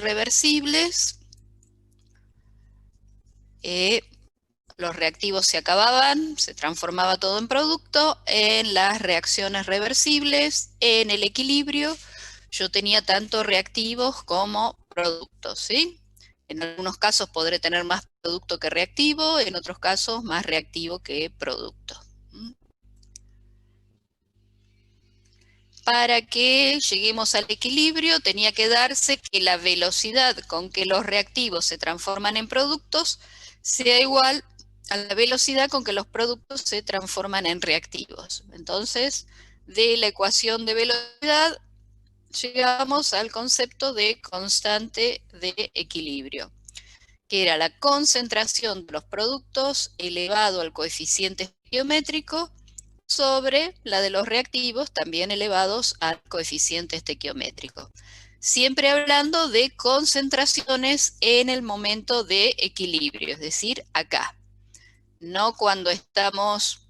reversibles, los reactivos se acababan, se transformaba todo en producto. En las reacciones reversibles, en el equilibrio, yo tenía tanto reactivos como productos, ¿sí? En algunos casos podré tener más producto que reactivo, en otros casos más reactivo que producto. Para que lleguemos al equilibrio, tenía que darse que la velocidad con que los reactivos se transforman en productos sea igual a la velocidad con que los productos se transforman en reactivos. Entonces, de la ecuación de velocidad, llegamos al concepto de constante de equilibrio, que era la concentración de los productos elevado al coeficiente estequiométrico sobre la de los reactivos, también elevados al coeficiente estequiométrico. Siempre hablando de concentraciones en el momento de equilibrio, es decir, acá. No cuando estamos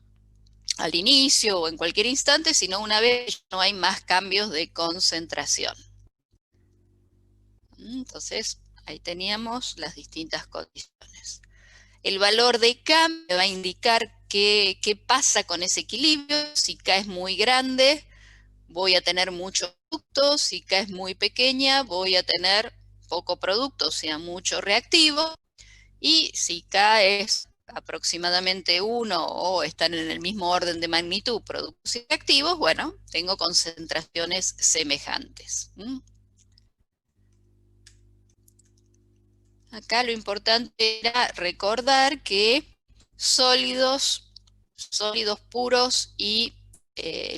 al inicio o en cualquier instante, sino una vez no hay más cambios de concentración. Entonces, ahí teníamos las distintas condiciones. El valor de K me va a indicar qué pasa con ese equilibrio. Si K es muy grande, voy a tener mucho producto. Si K es muy pequeña, voy a tener poco producto, o sea, mucho reactivo. Y si K es aproximadamente 1 o están en el mismo orden de magnitud productos y reactivos, bueno, tengo concentraciones semejantes. Acá lo importante era recordar que sólidos puros y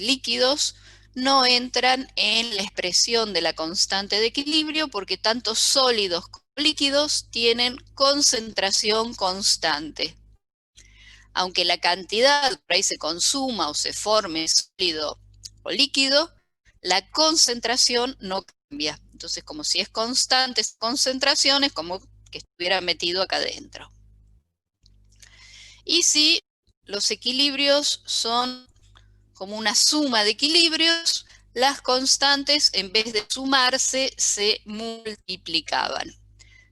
líquidos no entran en la expresión de la constante de equilibrio porque tanto sólidos como líquidos tienen concentración constante. Aunque la cantidad por ahí se consuma o se forme sólido o líquido, la concentración no cambia. Entonces, como si es constante esa concentración, es como que estuviera metido acá adentro. Y si los equilibrios son como una suma de equilibrios, las constantes en vez de sumarse se multiplicaban.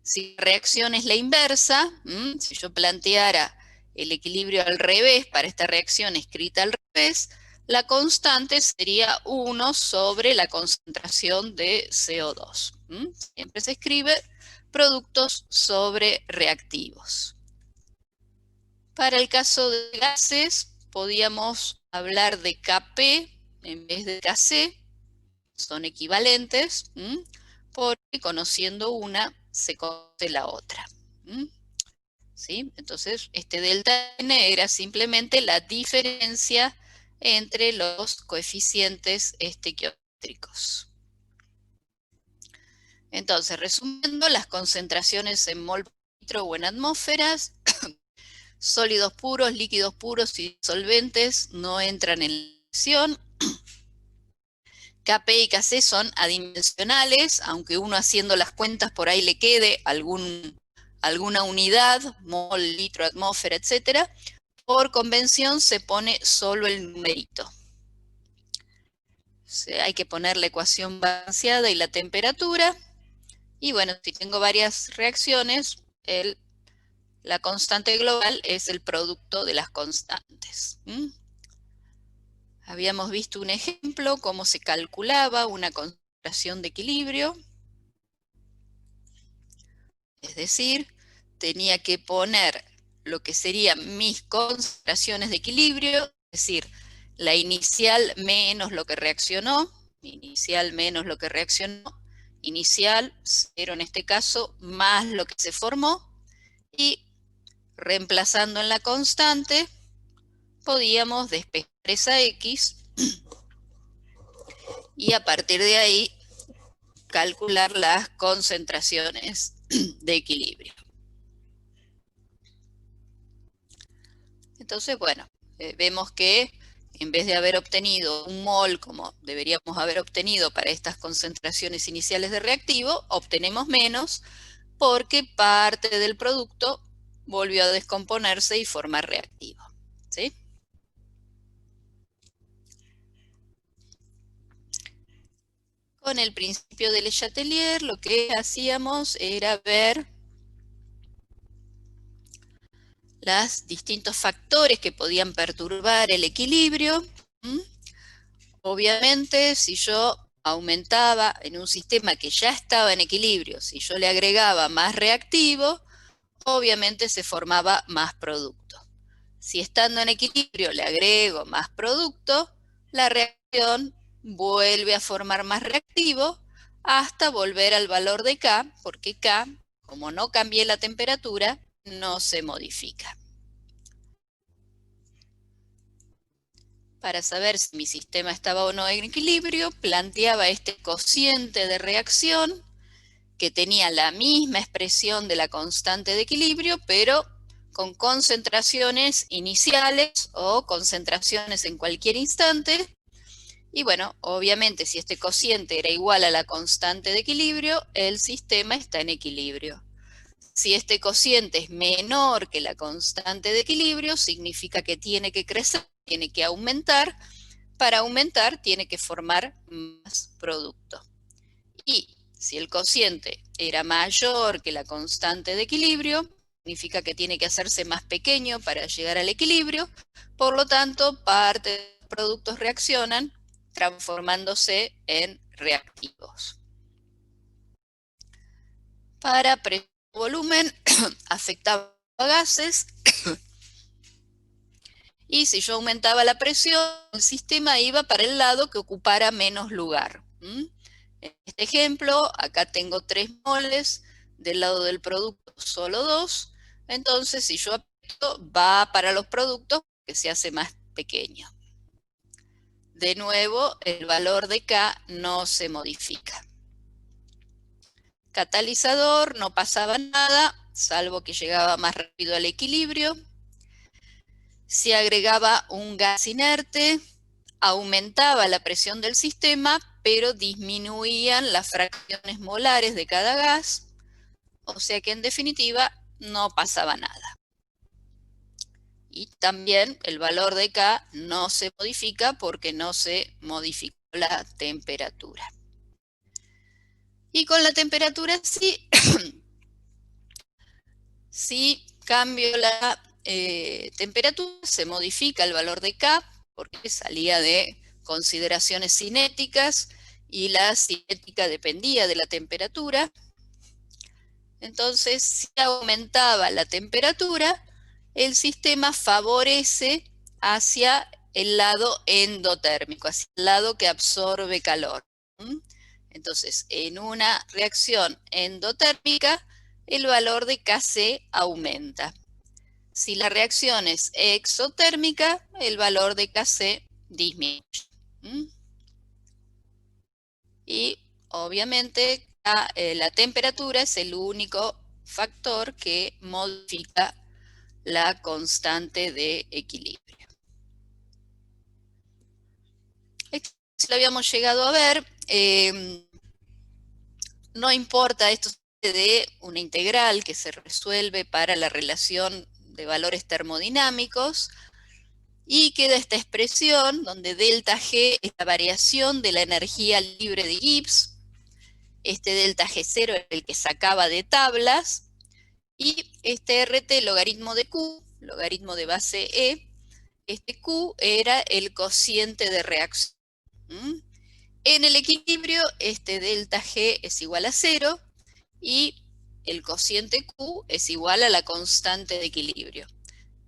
Si la reacción es la inversa, si yo planteara el equilibrio al revés para esta reacción escrita al revés, la constante sería 1 sobre la concentración de CO2. Siempre se escribe productos sobre reactivos. Para el caso de gases, podíamos hablar de Kp en vez de Kc, son equivalentes, porque conociendo una se conoce la otra. ¿Sí? Entonces, este delta N era simplemente la diferencia entre los coeficientes estequiométricos. Entonces, resumiendo, las concentraciones en mol por litro o en atmósferas, sólidos puros, líquidos puros y solventes no entran en la ecuación. Kp y Kc son adimensionales, aunque uno haciendo las cuentas por ahí le quede alguna unidad, mol, litro, atmósfera, etc. Por convención se pone solo el numerito. Hay que poner la ecuación balanceada y la temperatura. Y bueno, si tengo varias reacciones, la constante global es el producto de las constantes. Habíamos visto un ejemplo, cómo se calculaba una concentración de equilibrio. Es decir, tenía que poner lo que serían mis concentraciones de equilibrio, es decir, la inicial menos lo que reaccionó, inicial menos lo que reaccionó, inicial, 0 en este caso, más lo que se formó, y reemplazando en la constante, podíamos despejar esa X y a partir de ahí calcular las concentraciones de equilibrio. Entonces, bueno, vemos que en vez de haber obtenido un mol como deberíamos haber obtenido para estas concentraciones iniciales de reactivo, obtenemos menos porque parte del producto volvió a descomponerse y formar reactivo. ¿Sí? en el principio de Le Chatelier lo que hacíamos era ver los distintos factores que podían perturbar el equilibrio. Obviamente, si yo aumentaba en un sistema que ya estaba en equilibrio, si yo le agregaba más reactivo, obviamente se formaba más producto. Si estando en equilibrio le agrego más producto, la reacción vuelve a formar más reactivo hasta volver al valor de K, porque K, como no cambié la temperatura, no se modifica. Para saber si mi sistema estaba o no en equilibrio, planteaba este cociente de reacción que tenía la misma expresión de la constante de equilibrio, pero con concentraciones iniciales o concentraciones en cualquier instante. Y bueno, obviamente si este cociente era igual a la constante de equilibrio, el sistema está en equilibrio. Si este cociente es menor que la constante de equilibrio, significa que tiene que crecer, tiene que aumentar. Para aumentar, tiene que formar más producto. Y si el cociente era mayor que la constante de equilibrio, significa que tiene que hacerse más pequeño para llegar al equilibrio. Por lo tanto, parte de los productos reaccionan transformándose en reactivos. Para presión y volumen afectaba a gases y si yo aumentaba la presión, el sistema iba para el lado que ocupara menos lugar. En este ejemplo, acá tengo 3 moles, del lado del producto solo 2, entonces si yo aprieto va para los productos que se hace más pequeño. De nuevo, el valor de K no se modifica. Catalizador, no pasaba nada, salvo que llegaba más rápido al equilibrio. Se agregaba un gas inerte, aumentaba la presión del sistema, pero disminuían las fracciones molares de cada gas, o sea que en definitiva no pasaba nada. Y también el valor de K no se modifica porque no se modificó la temperatura. Y con la temperatura sí, si cambio la temperatura, se modifica el valor de K, porque salía de consideraciones cinéticas y la cinética dependía de la temperatura. Entonces, si aumentaba la temperatura, el sistema favorece hacia el lado endotérmico, hacia el lado que absorbe calor. Entonces, en una reacción endotérmica, el valor de Kc aumenta. Si la reacción es exotérmica, el valor de Kc disminuye. Y obviamente la temperatura es el único factor que modifica la constante de equilibrio. Esto lo habíamos llegado a ver. No importa, esto de una integral que se resuelve para la relación de valores termodinámicos y queda esta expresión donde delta G es la variación de la energía libre de Gibbs. Este delta G0 es el que sacaba de tablas y este RT logaritmo de Q, logaritmo de base E, este Q era el cociente de reacción. En el equilibrio, este delta G es igual a 0 y el cociente Q es igual a la constante de equilibrio.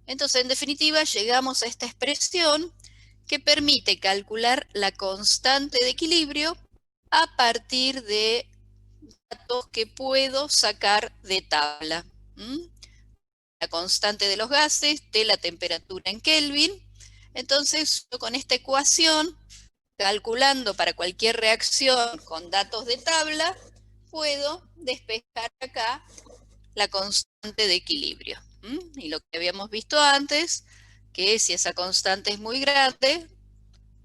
Entonces, en definitiva, llegamos a esta expresión que permite calcular la constante de equilibrio a partir de datos que puedo sacar de tabla. La constante de los gases, de la temperatura en Kelvin. Entonces, yo con esta ecuación, calculando para cualquier reacción con datos de tabla, puedo despejar acá la constante de equilibrio. Y lo que habíamos visto antes, que si esa constante es muy grande,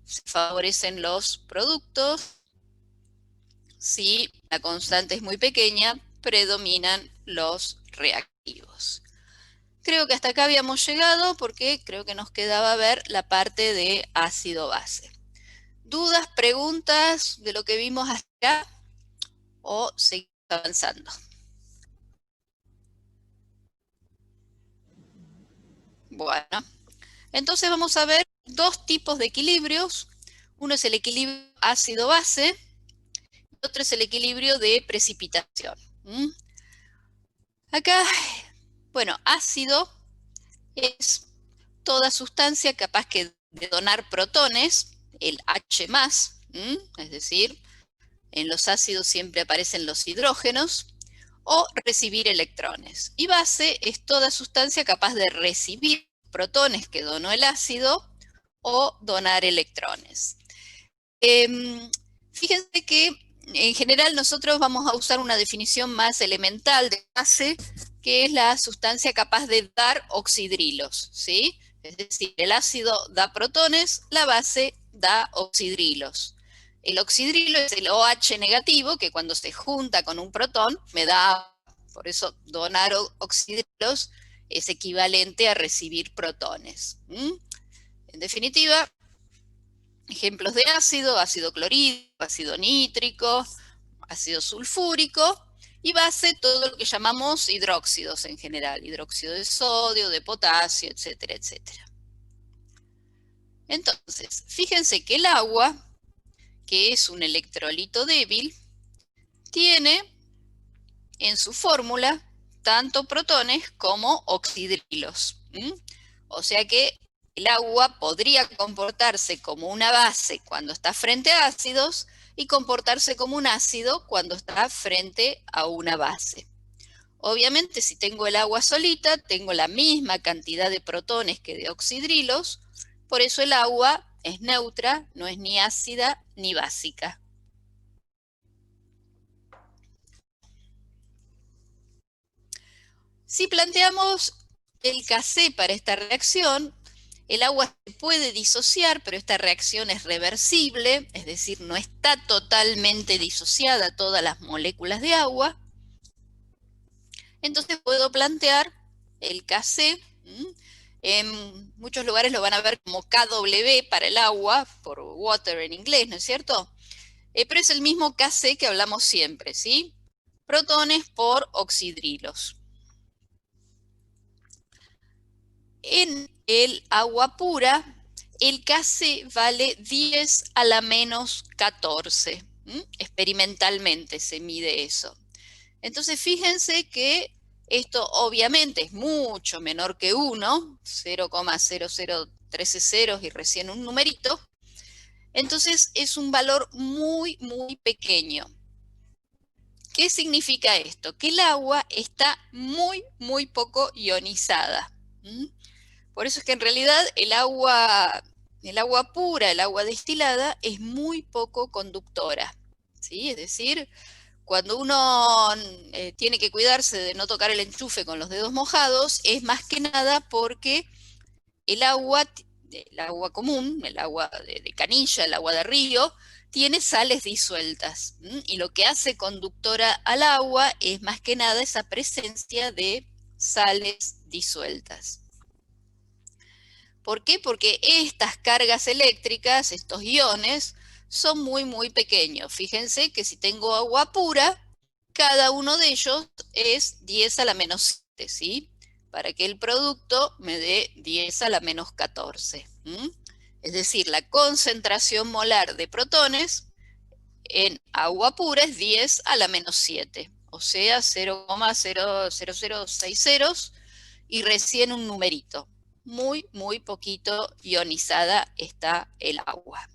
se favorecen los productos. Si la constante es muy pequeña, predominan los reactivos. Creo que hasta acá habíamos llegado porque creo que nos quedaba ver la parte de ácido-base. ¿Dudas, preguntas de lo que vimos hasta acá? ¿O seguimos avanzando? Bueno, entonces vamos a ver dos tipos de equilibrios. Uno es el equilibrio ácido-base y otro es el equilibrio de precipitación. Acá, bueno, ácido es toda sustancia capaz de donar protones, el H+, es decir, en los ácidos siempre aparecen los hidrógenos, o recibir electrones. Y base es toda sustancia capaz de recibir protones que donó el ácido o donar electrones. Fíjense que en general nosotros vamos a usar una definición más elemental de base, que es la sustancia capaz de dar oxidrilos, ¿sí? Es decir, el ácido da protones, la base da oxidrilos. El oxidrilo es el OH negativo, que cuando se junta con un protón me da, por eso donar oxidrilos es equivalente a recibir protones. En definitiva, ejemplos de ácido: ácido clorhídrico, ácido nítrico, ácido sulfúrico, y base todo lo que llamamos hidróxidos en general, hidróxido de sodio, de potasio, etcétera, etcétera. Entonces, fíjense que el agua, que es un electrolito débil, tiene en su fórmula tanto protones como oxidrilos. O sea que el agua podría comportarse como una base cuando está frente a ácidos y comportarse como un ácido cuando está frente a una base. Obviamente, si tengo el agua solita, tengo la misma cantidad de protones que de oxidrilos, por eso el agua es neutra, no es ni ácida ni básica. Si planteamos el Kc para esta reacción, el agua se puede disociar, pero esta reacción es reversible, es decir, no está totalmente disociada todas las moléculas de agua. Entonces puedo plantear el Kc, en muchos lugares lo van a ver como Kw para el agua, por water en inglés, ¿no es cierto? Pero es el mismo Kc que hablamos siempre, ¿sí? Protones por oxidrilos. En el agua pura, el Kc vale 10 a la menos 14. Experimentalmente se mide eso. Entonces fíjense que esto obviamente es mucho menor que 1, 0,0013 ceros y recién un numerito. Entonces es un valor muy, muy pequeño. ¿Qué significa esto? Que el agua está muy, muy poco ionizada. Por eso es que en realidad el agua pura, el agua destilada, es muy poco conductora, ¿sí? Es decir, cuando uno tiene que cuidarse de no tocar el enchufe con los dedos mojados, es más que nada porque el agua común, el agua de canilla, el agua de río, tiene sales disueltas. Y lo que hace conductora al agua es más que nada esa presencia de sales disueltas. ¿Por qué? Porque estas cargas eléctricas, estos iones, son muy, muy pequeños. Fíjense que si tengo agua pura, cada uno de ellos es 10 a la menos 7, ¿sí? Para que el producto me dé 10 a la menos 14. Es decir, la concentración molar de protones en agua pura es 10 a la menos 7, o sea, 0,0060 ceros y recién un numerito. Muy, muy poquito ionizada está el agua.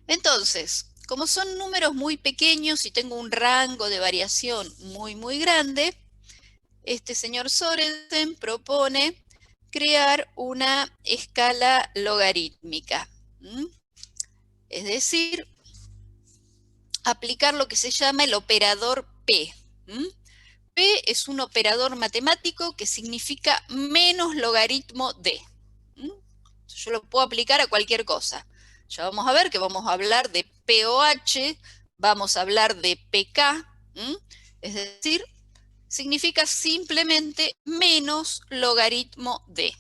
Entonces, como son números muy pequeños y tengo un rango de variación muy, muy grande, este señor Sorensen propone crear una escala logarítmica. Es decir, aplicar lo que se llama el operador P. P es un operador matemático que significa menos logaritmo de. Yo lo puedo aplicar a cualquier cosa. Ya vamos a ver que vamos a hablar de POH, vamos a hablar de PK, es decir, significa simplemente menos logaritmo de.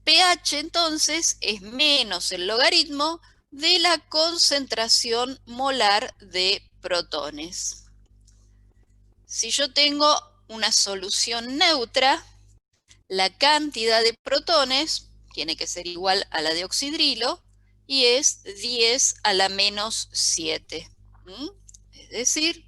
pH entonces es menos el logaritmo de la concentración molar de protones. Si yo tengo una solución neutra, la cantidad de protones tiene que ser igual a la de oxidrilo y es 10 a la menos 7. Es decir,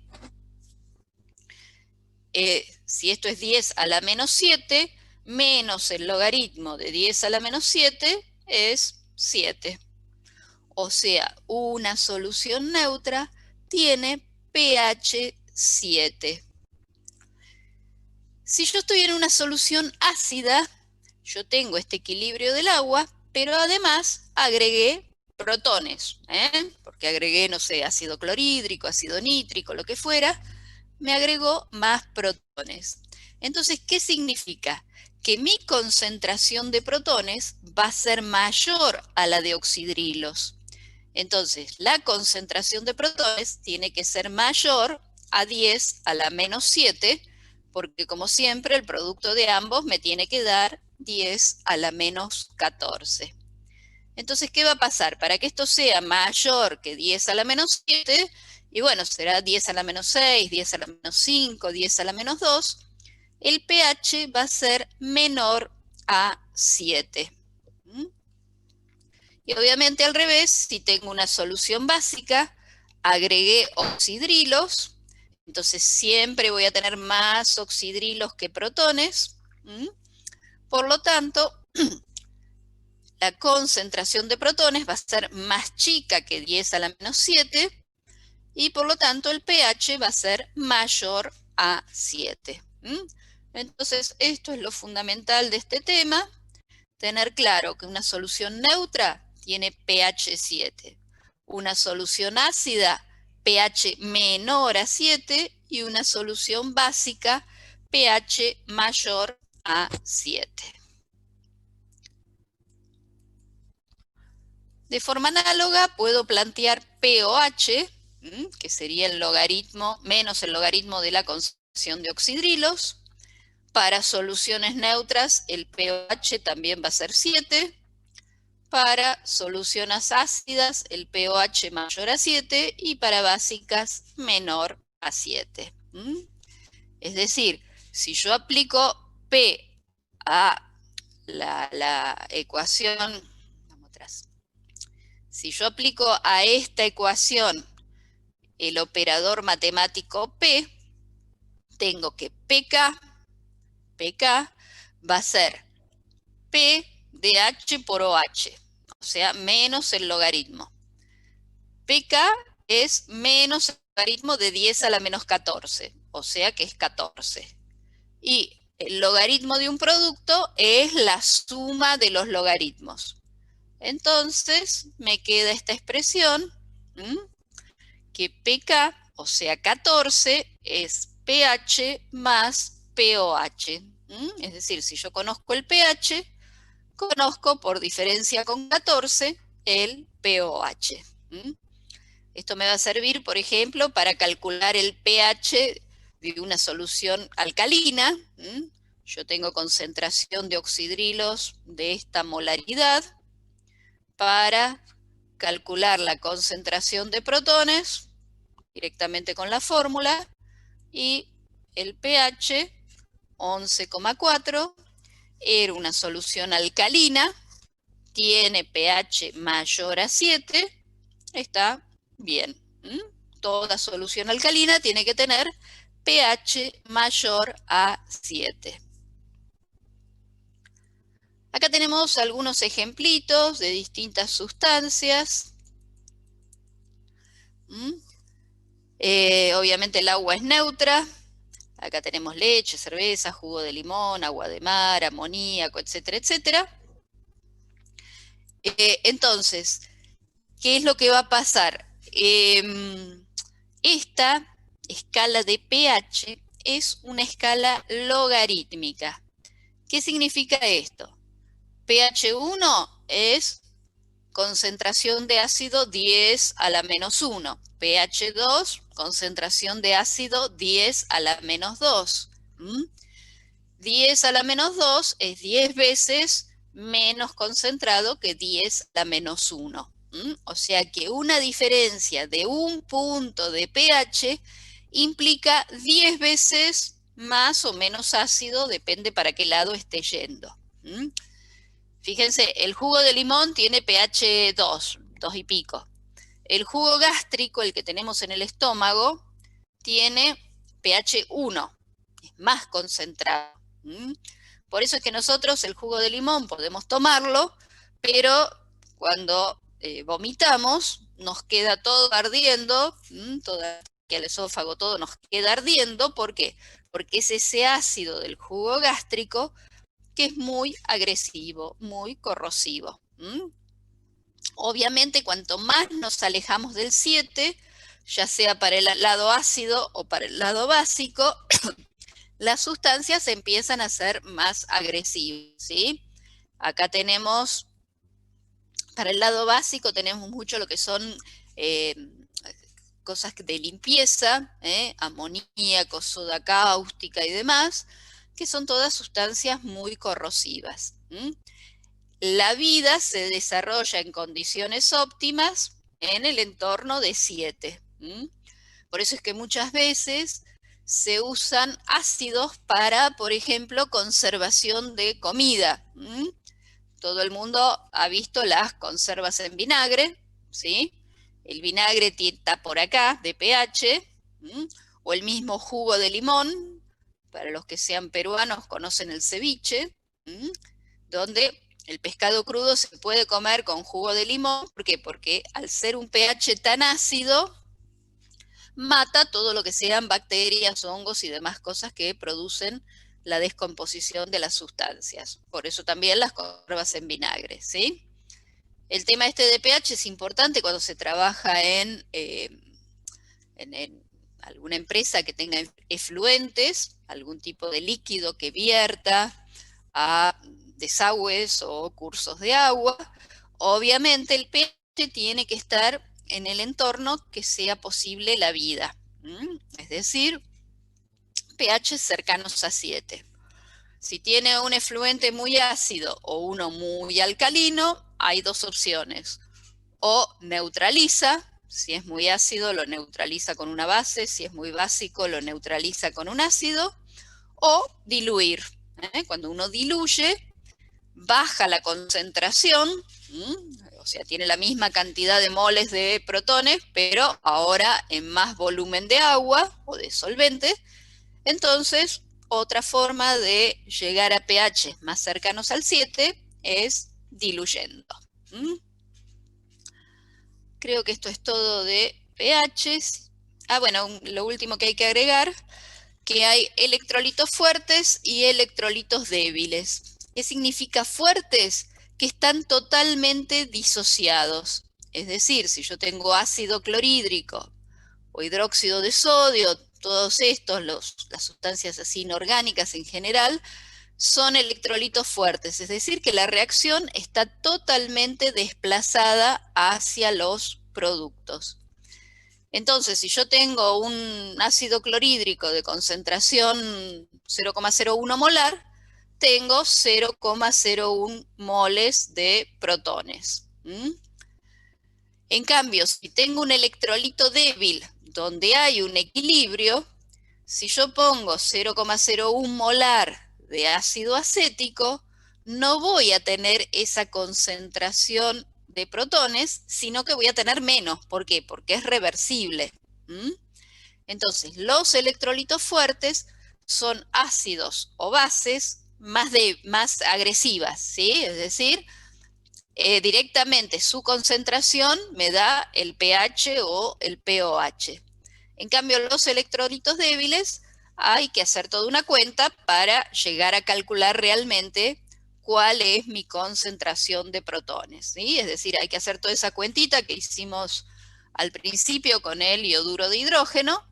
si esto es 10 a la menos 7, menos el logaritmo de 10 a la menos 7 es 7. O sea, una solución neutra tiene pH 7. Si yo estoy en una solución ácida, yo tengo este equilibrio del agua, pero además agregué protones, porque agregué, no sé, ácido clorhídrico, ácido nítrico, lo que fuera, me agregó más protones. Entonces, ¿qué significa? Que mi concentración de protones va a ser mayor a la de oxidrilos. Entonces, la concentración de protones tiene que ser mayor a 10 a la menos 7, porque como siempre el producto de ambos me tiene que dar 10 a la menos 14. Entonces, ¿qué va a pasar? Para que esto sea mayor que 10 a la menos 7, y bueno, será 10 a la menos 6, 10 a la menos 5, 10 a la menos 2, el pH va a ser menor a 7. Y obviamente al revés, si tengo una solución básica, agregué oxidrilos, entonces siempre voy a tener más oxidrilos que protones. Por lo tanto, la concentración de protones va a ser más chica que 10 a la menos 7 y por lo tanto el pH va a ser mayor a 7. Entonces, esto es lo fundamental de este tema, tener claro que una solución neutra tiene pH 7, una solución ácida pH menor a 7 y una solución básica pH mayor a 7. De forma análoga puedo plantear pOH, que sería el logaritmo menos el logaritmo de la concentración de oxidrilos. Para soluciones neutras el pOH también va a ser 7. Para soluciones ácidas el pOH mayor a 7 y para básicas menor a 7. Es decir, si yo aplico P a la ecuación, vamos atrás. Si yo aplico a esta ecuación el operador matemático P, tengo que pK va a ser P de H por OH, o sea, menos el logaritmo. pK es menos el logaritmo de 10 a la menos 14, o sea que es 14. Y el logaritmo de un producto es la suma de los logaritmos. Entonces me queda esta expresión, que pK, o sea 14, es pH más pOH. Es decir, si yo conozco el pH, conozco por diferencia con 14 el pOH. Esto me va a servir, por ejemplo, para calcular el pH de una solución alcalina. Yo tengo concentración de oxidrilos de esta molaridad. Para calcular la concentración de protones directamente con la fórmula y el pH 11,4 era una solución alcalina, tiene pH mayor a 7, está bien. Toda solución alcalina tiene que tener pH mayor a 7. Acá tenemos algunos ejemplitos de distintas sustancias. Obviamente el agua es neutra. Acá tenemos leche, cerveza, jugo de limón, agua de mar, amoníaco, etcétera, etcétera. Entonces, ¿qué es lo que va a pasar? Esta escala de pH es una escala logarítmica. ¿Qué significa esto? pH 1 es concentración de ácido 10 a la menos 1. pH 2, concentración de ácido 10 a la menos 2. 10 a la menos 2 es 10 veces menos concentrado que 10 a la menos 1. O sea que una diferencia de un punto de pH implica 10 veces más o menos ácido, depende para qué lado esté yendo. Fíjense, el jugo de limón tiene pH 2, 2 y pico. El jugo gástrico, el que tenemos en el estómago, tiene pH 1, es más concentrado. Por eso es que nosotros el jugo de limón podemos tomarlo, pero cuando vomitamos nos queda todo ardiendo, todo el esófago, todo nos queda ardiendo. ¿Por qué? Porque es ese ácido del jugo gástrico que es muy agresivo, muy corrosivo. Obviamente, cuanto más nos alejamos del 7, ya sea para el lado ácido o para el lado básico, las sustancias empiezan a ser más agresivas, ¿sí? Acá tenemos, para el lado básico tenemos mucho lo que son cosas de limpieza, amoníaco, soda cáustica y demás, que son todas sustancias muy corrosivas. La vida se desarrolla en condiciones óptimas en el entorno de 7. Por eso es que muchas veces se usan ácidos para, por ejemplo, conservación de comida. Todo el mundo ha visto las conservas en vinagre, ¿sí? El vinagre está por acá, de pH, o el mismo jugo de limón, para los que sean peruanos conocen el ceviche, donde el pescado crudo se puede comer con jugo de limón. ¿Por qué? Porque al ser un pH tan ácido, mata todo lo que sean bacterias, hongos y demás cosas que producen la descomposición de las sustancias. Por eso también las conservas en vinagre, ¿sí? El tema este de pH es importante cuando se trabaja en alguna empresa que tenga efluentes, algún tipo de líquido que vierta a desagües o cursos de agua. Obviamente el pH tiene que estar en el entorno que sea posible la vida. Es decir, pH cercanos a 7. Si tiene un efluente muy ácido o uno muy alcalino, hay dos opciones. O neutraliza, si es muy ácido lo neutraliza con una base, si es muy básico lo neutraliza con un ácido, o diluir. Cuando uno diluye, baja la concentración, o sea, tiene la misma cantidad de moles de protones, pero ahora en más volumen de agua o de solvente. Entonces, otra forma de llegar a pH más cercanos al 7 es diluyendo. Creo que esto es todo de pHs. Bueno, lo último que hay que agregar, que hay electrolitos fuertes y electrolitos débiles. ¿Qué significa fuertes? Que están totalmente disociados. Es decir, si yo tengo ácido clorhídrico o hidróxido de sodio, todos estos, las sustancias así inorgánicas en general, son electrolitos fuertes, es decir, que la reacción está totalmente desplazada hacia los productos. Entonces, si yo tengo un ácido clorhídrico de concentración 0,01 molar, tengo 0,01 moles de protones. En cambio, si tengo un electrolito débil donde hay un equilibrio, si yo pongo 0,01 molar de ácido acético, no voy a tener esa concentración de protones, sino que voy a tener menos. ¿Por qué? Porque es reversible. Entonces, los electrolitos fuertes son ácidos o bases más agresivas, ¿sí? Es decir, directamente su concentración me da el pH o el pOH. En cambio, los electrolitos débiles hay que hacer toda una cuenta para llegar a calcular realmente cuál es mi concentración de protones, ¿sí? Es decir, hay que hacer toda esa cuentita que hicimos al principio con el ioduro de hidrógeno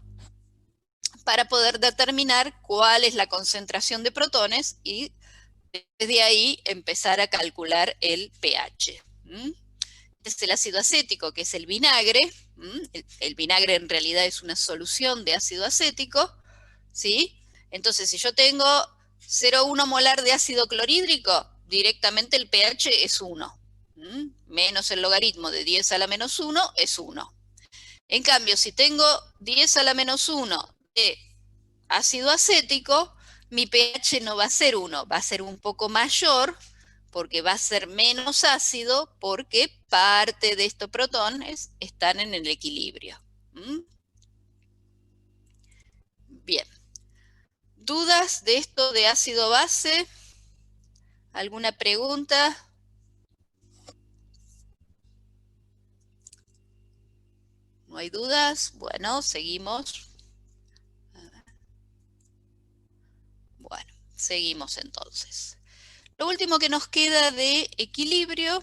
para poder determinar cuál es la concentración de protones y desde ahí empezar a calcular el pH. Es el ácido acético, que es el vinagre. El vinagre en realidad es una solución de ácido acético, ¿sí? Entonces, si yo tengo 0,1 molar de ácido clorhídrico, directamente el pH es 1. Menos el logaritmo de 10 a la menos 1 es 1. En cambio, si tengo 10 a la menos 1 de ácido acético, mi pH no va a ser 1, va a ser un poco mayor, porque va a ser menos ácido, porque parte de estos protones están en el equilibrio. Bien. ¿Dudas de esto de ácido-base? ¿Alguna pregunta? ¿No hay dudas? Bueno, seguimos. Bueno, seguimos entonces. Lo último que nos queda de equilibrio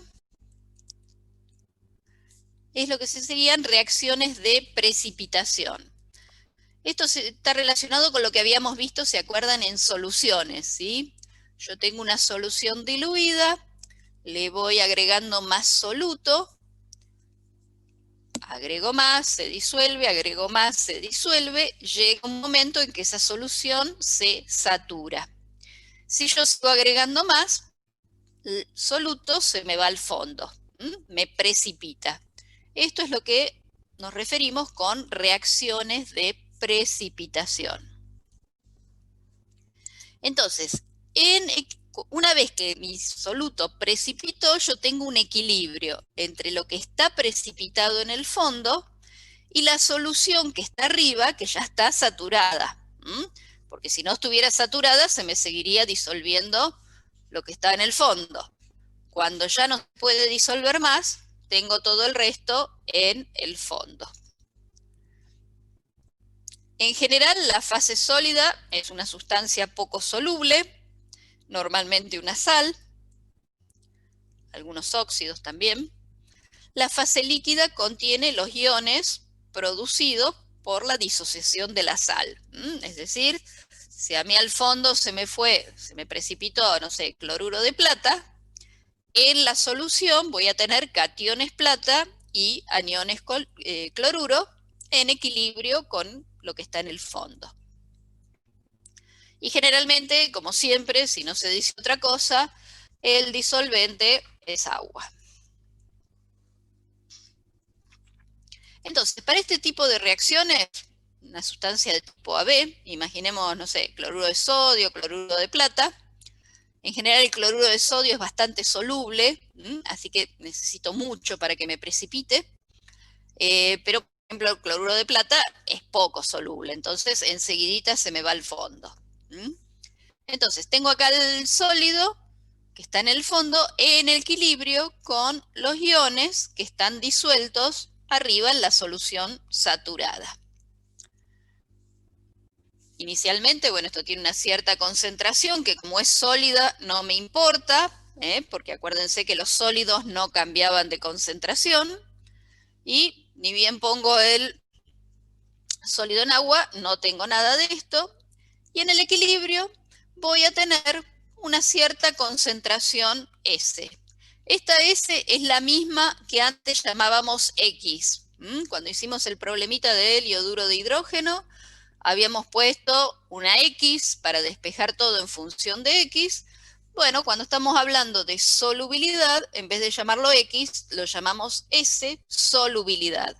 es lo que se serían reacciones de precipitación. Esto está relacionado con lo que habíamos visto, ¿se acuerdan? En soluciones, ¿sí? Yo tengo una solución diluida, le voy agregando más soluto, agrego más, se disuelve, agrego más, se disuelve, llega un momento en que esa solución se satura. Si yo sigo agregando más, el soluto se me va al fondo, me precipita. Esto es lo que nos referimos con reacciones de precipitación. Entonces, una vez que mi soluto precipitó, yo tengo un equilibrio entre lo que está precipitado en el fondo y la solución que está arriba, que ya está saturada. Porque si no estuviera saturada, se me seguiría disolviendo lo que está en el fondo. Cuando ya no se puede disolver más, tengo todo el resto en el fondo. En general, la fase sólida es una sustancia poco soluble, normalmente una sal, algunos óxidos también. La fase líquida contiene los iones producidos por la disociación de la sal. Es decir, si a mí al fondo se me precipitó, no sé, cloruro de plata, en la solución voy a tener cationes plata y aniones cloruro en equilibrio con lo que está en el fondo. Y generalmente, como siempre, si no se dice otra cosa, el disolvente es agua. Entonces, para este tipo de reacciones, una sustancia de tipo AB, imaginemos, no sé, cloruro de sodio, cloruro de plata. En general el cloruro de sodio es bastante soluble, así que necesito mucho para que me precipite. Pero, por ejemplo, el cloruro de plata es poco soluble, entonces enseguidita se me va al fondo. Entonces, tengo acá el sólido que está en el fondo en equilibrio con los iones que están disueltos arriba en la solución saturada. Inicialmente, bueno, esto tiene una cierta concentración que como es sólida no me importa, porque acuérdense que los sólidos no cambiaban de concentración y ni bien pongo el sólido en agua, no tengo nada de esto y en el equilibrio voy a tener una cierta concentración S. Esta S es la misma que antes llamábamos X. Cuando hicimos el problemita del yoduro de hidrógeno, habíamos puesto una X para despejar todo en función de X. Bueno, cuando estamos hablando de solubilidad, en vez de llamarlo X, lo llamamos S, solubilidad.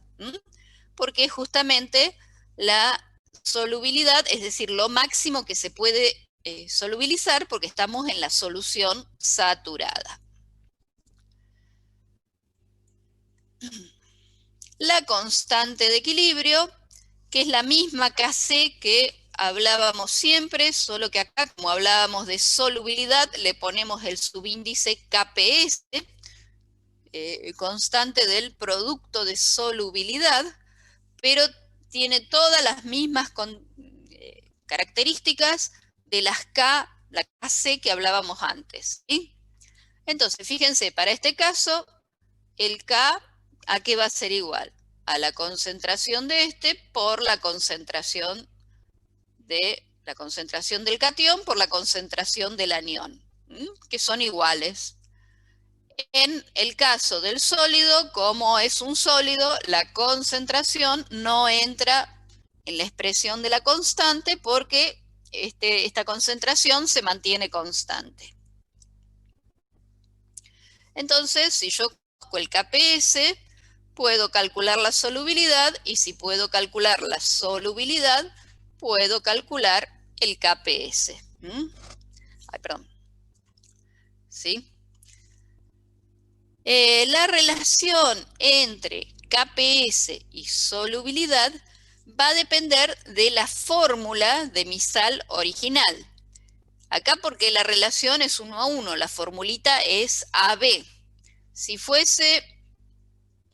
Porque es justamente la solubilidad, es decir, lo máximo que se puede solubilizar porque estamos en la solución saturada. La constante de equilibrio, que es la misma Kc que hablábamos siempre, solo que acá, como hablábamos de solubilidad, le ponemos el subíndice Kps, constante del producto de solubilidad, pero tiene todas las mismas características de las K, la Kc que hablábamos antes. ¿Sí? Entonces, fíjense, para este caso, el K, ¿a qué va a ser igual? A la concentración de este por la concentración del catión por la concentración del anión, que son iguales. En el caso del sólido, como es un sólido, la concentración no entra en la expresión de la constante porque esta concentración se mantiene constante. Entonces, si yo conozco el KPS, puedo calcular la solubilidad, y si puedo calcular la solubilidad, puedo calcular el KPS. Ay, perdón. ¿Sí? La relación entre KPS y solubilidad va a depender de la fórmula de mi sal original. Acá porque la relación es 1 a 1, la formulita es AB. Si fuese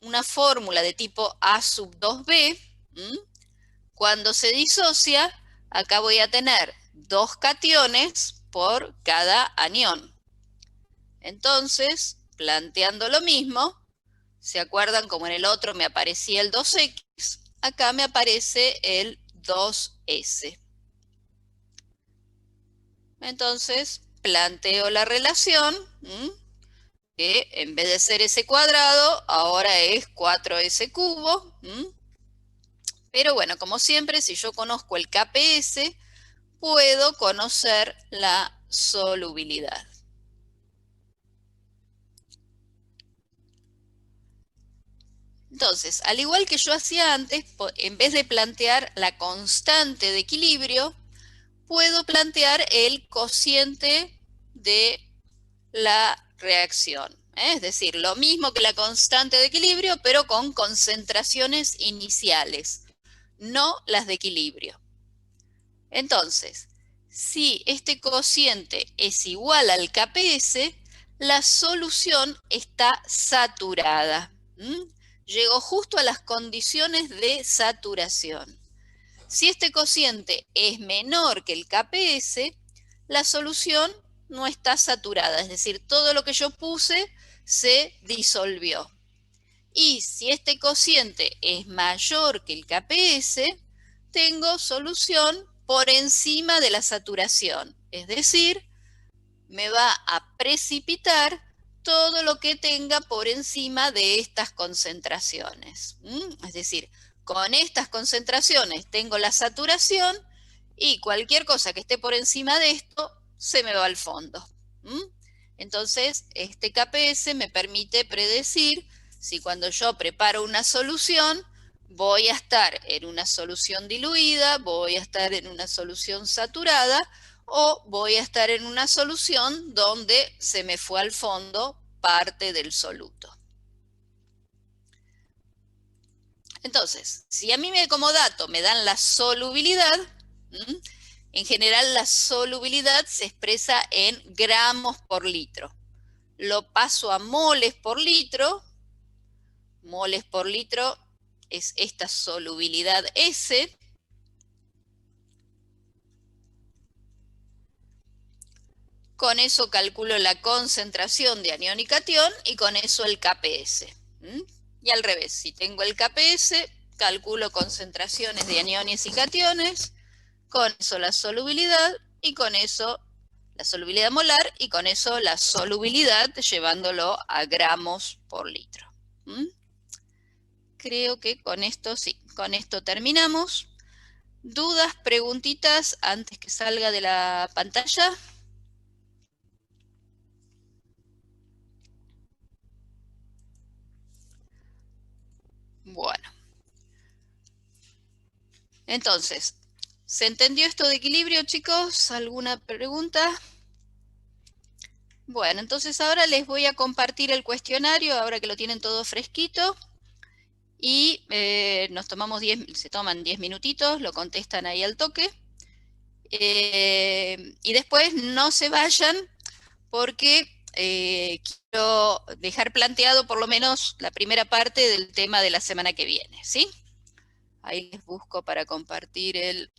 una fórmula de tipo A sub 2B, cuando se disocia, acá voy a tener 2 cationes por cada anión. Entonces, planteando lo mismo, ¿se acuerdan como en el otro me aparecía el 2X? Acá me aparece el 2S. Entonces, planteo la relación, que en vez de ser S cuadrado, ahora es 4S cubo. Pero bueno, como siempre, si yo conozco el KPS, puedo conocer la solubilidad. Entonces, al igual que yo hacía antes, en vez de plantear la constante de equilibrio, puedo plantear el cociente de la reacción. Es decir, lo mismo que la constante de equilibrio, pero con concentraciones iniciales, no las de equilibrio. Entonces, si este cociente es igual al KPS, la solución está saturada. Llegó justo a las condiciones de saturación. Si este cociente es menor que el KPS, la solución no está saturada, es decir, todo lo que yo puse se disolvió. Y si este cociente es mayor que el KPS, tengo solución por encima de la saturación, es decir, me va a precipitar todo lo que tenga por encima de estas concentraciones. Es decir, con estas concentraciones tengo la saturación y cualquier cosa que esté por encima de esto se me va al fondo. Entonces, este KPS me permite predecir si cuando yo preparo una solución voy a estar en una solución diluida, voy a estar en una solución saturada, o voy a estar en una solución donde se me fue al fondo parte del soluto. Entonces, si a mí como dato me dan la solubilidad, en general la solubilidad se expresa en gramos por litro. Lo paso a moles por litro. Moles por litro es esta solubilidad S. Con eso calculo la concentración de anión y catión y con eso el KPS. Y al revés, si tengo el KPS, calculo concentraciones de aniones y cationes, con eso la solubilidad y con eso la solubilidad molar y con eso la solubilidad llevándolo a gramos por litro. Creo que con esto sí, con esto terminamos. ¿Dudas, preguntitas antes que salga de la pantalla? Bueno. Entonces, ¿se entendió esto de equilibrio, chicos? ¿Alguna pregunta? Bueno, entonces ahora les voy a compartir el cuestionario, ahora que lo tienen todo fresquito. Y se toman 10 minutitos, lo contestan ahí al toque. Y después no se vayan porque quiero dejar planteado por lo menos la primera parte del tema de la semana que viene, ¿sí? Ahí les busco para compartir el...